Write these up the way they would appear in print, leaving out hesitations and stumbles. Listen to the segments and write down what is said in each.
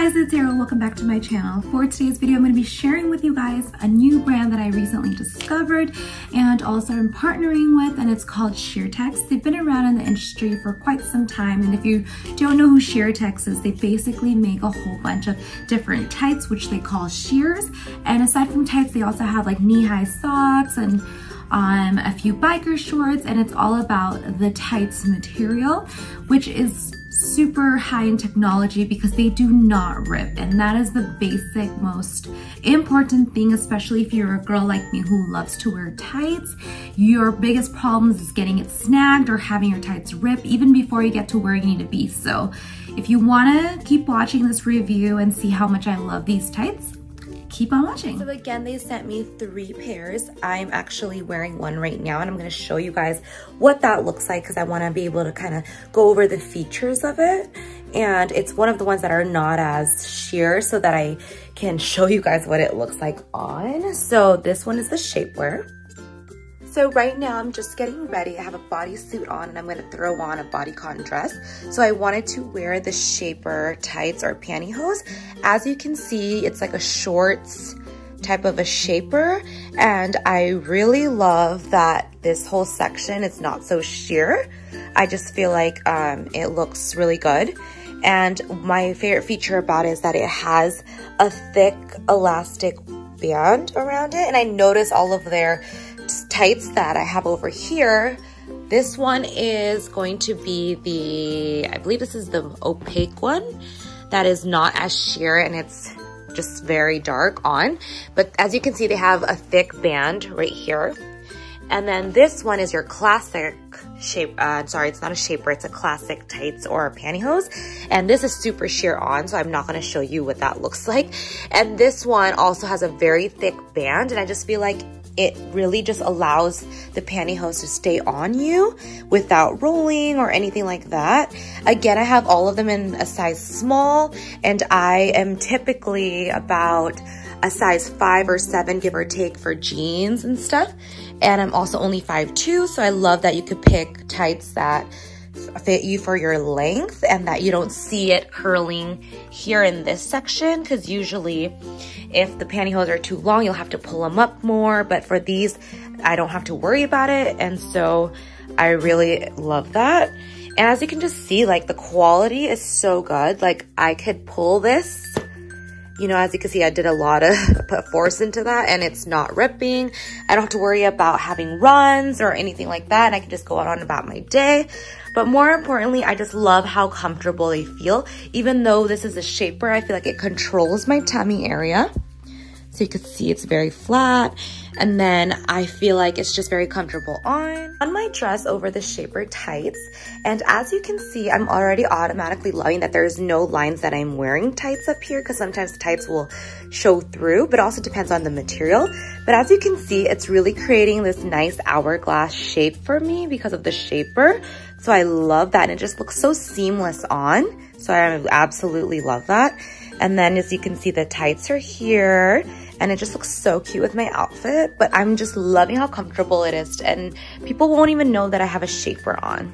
guys, it's Arielle. Welcome back to my channel. For today's video, I'm going to be sharing with you guys a new brand that I recently discovered and also am partnering with, and it's called Sheertex. They've been around in the industry for quite some time, and if you don't know who Sheertex is, they basically make a whole bunch of different tights, which they call sheers. And aside from tights, they also have like knee-high socks and a few biker shorts, and it's all about the tights material, which is super high in technology because they do not rip, and that is the basic most important thing, especially if you're a girl like me who loves to wear tights. Your biggest problems is getting it snagged or having your tights rip even before you get to where you need to be. So if you want to keep watching this review and see how much I love these tights, keep on watching. So again, they sent me 3 pairs. I'm actually wearing one right now, and I'm going to show you guys what that looks like because I want to be able to kind of go over the features of it. And it's one of the ones that are not as sheer so that I can show you guys what it looks like on. So this one is the shapewear. So right now I'm just getting ready. I have a bodysuit on and I'm gonna throw on a bodycon dress. So I wanted to wear the shaper tights or pantyhose. As you can see, it's like a shorts type of a shaper. And I really love that this whole section is not so sheer. I just feel like it looks really good. And my favorite feature about it is that it has a thick elastic band around it. And I notice all of their tights that I have over here. This one is going to be I believe this is the opaque one that is not as sheer, and it's just very dark on. But as you can see, they have a thick band right here. And then this one is your classic shape, sorry, it's not a shaper, it's a classic tights or pantyhose. And this is super sheer on, so I'm not gonna show you what that looks like. And this one also has a very thick band, and I just feel like it really just allows the pantyhose to stay on you without rolling or anything like that. Again, I have all of them in a size small, and I am typically about a size 5 or 7, give or take, for jeans and stuff. And I'm also only 5'2", so I love that you could pick tights that fit you for your length and that you don't see it curling here in this section, because usually if the pantyhose are too long, you'll have to pull them up more. But for these, I don't have to worry about it, and so I really love that. And as you can just see, like, the quality is so good. Like, I could pull this, you know, as you can see, I did a lot of put force into that, and it's not ripping. I don't have to worry about having runs or anything like that, and I can just go on about my day. But more importantly, I just love how comfortable they feel. Even though this is a shaper, I feel like it controls my tummy area. So you can see it's very flat. And then I feel like it's just very comfortable on my dress over the shaper tights. And as you can see, I'm already automatically loving that there's no lines that I'm wearing tights up here, because sometimes the tights will show through, but also depends on the material. But as you can see, it's really creating this nice hourglass shape for me because of the shaper. So I love that, and it just looks so seamless on. So I absolutely love that. And then as you can see, the tights are here, and it just looks so cute with my outfit. But I'm just loving how comfortable it is, and people won't even know that I have a shaper on.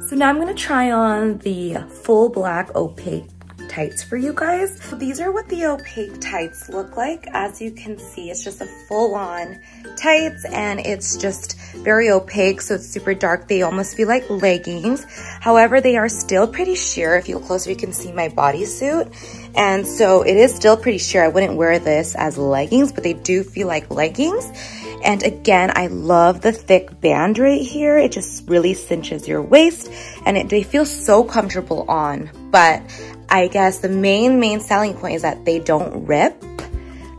So now I'm gonna try on the full black opaque tights for you guys. So these are what the opaque tights look like. As you can see, it's just a full-on tights, and it's just very opaque, so it's super dark. They almost feel like leggings. However, they are still pretty sheer. If you look closer, you can see my bodysuit. And so it is still pretty sheer. I wouldn't wear this as leggings, but they do feel like leggings. And again, I love the thick band right here. It just really cinches your waist, and they feel so comfortable on. But I guess the main selling point is that they don't rip,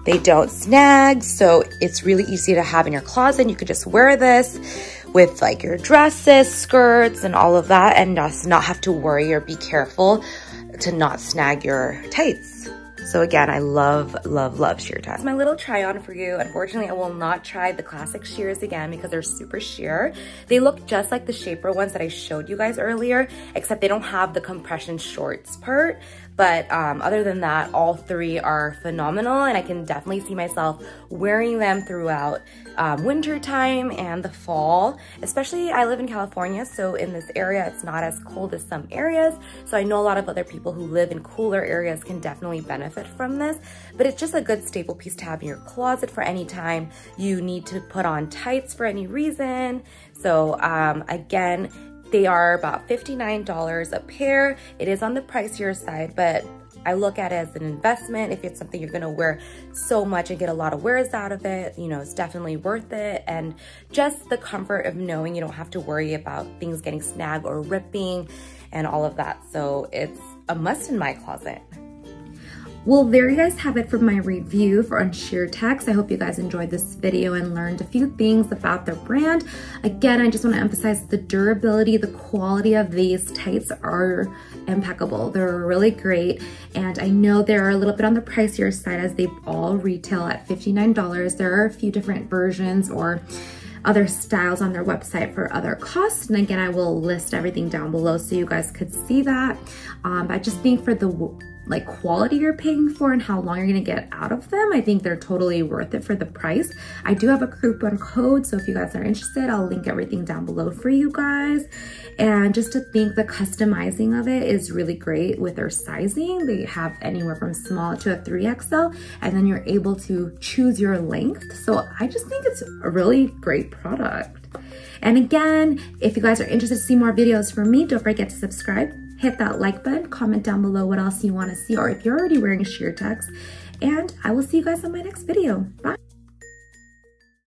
they don't snag, so it's really easy to have in your closet. And you could just wear this with like your dresses, skirts, and all of that, and just not have to worry or be careful to not snag your tights. So again, I love Sheertex. That's my little try on for you. Unfortunately, I will not try the classic sheers again because they're super sheer. They look just like the shaper ones that I showed you guys earlier, except they don't have the compression shorts part. But other than that, all three are phenomenal, and I can definitely see myself wearing them throughout winter time and the fall. Especially, I live in California, so in this area it's not as cold as some areas, so I know a lot of other people who live in cooler areas can definitely benefit from this. But it's just a good staple piece to have in your closet for any time you need to put on tights for any reason. So again, they are about $59 a pair. It is on the pricier side, but I look at it as an investment. If it's something you're gonna wear so much and get a lot of wears out of it, you know, it's definitely worth it. And just the comfort of knowing you don't have to worry about things getting snagged or ripping and all of that. So it's a must in my closet. Well, there you guys have it for my review on Sheertex. I hope you guys enjoyed this video and learned a few things about their brand. Again, I just want to emphasize the durability, the quality of these tights are impeccable. They're really great. And I know they're a little bit on the pricier side as they all retail at $59. There are a few different versions or other styles on their website for other costs. And again, I will list everything down below so you guys could see that. But just think for the quality you're paying for and how long you're gonna get out of them, I think they're totally worth it for the price. I do have a coupon code, so if you guys are interested, I'll link everything down below for you guys. And just to think the customizing of it is really great with their sizing. They have anywhere from small to a 3XL, and then you're able to choose your length. So I just think it's a really great product. And again, if you guys are interested to see more videos from me, don't forget to subscribe. Hit that like button, comment down below what else you want to see, or if you're already wearing Sheertex, and I will see you guys on my next video. Bye.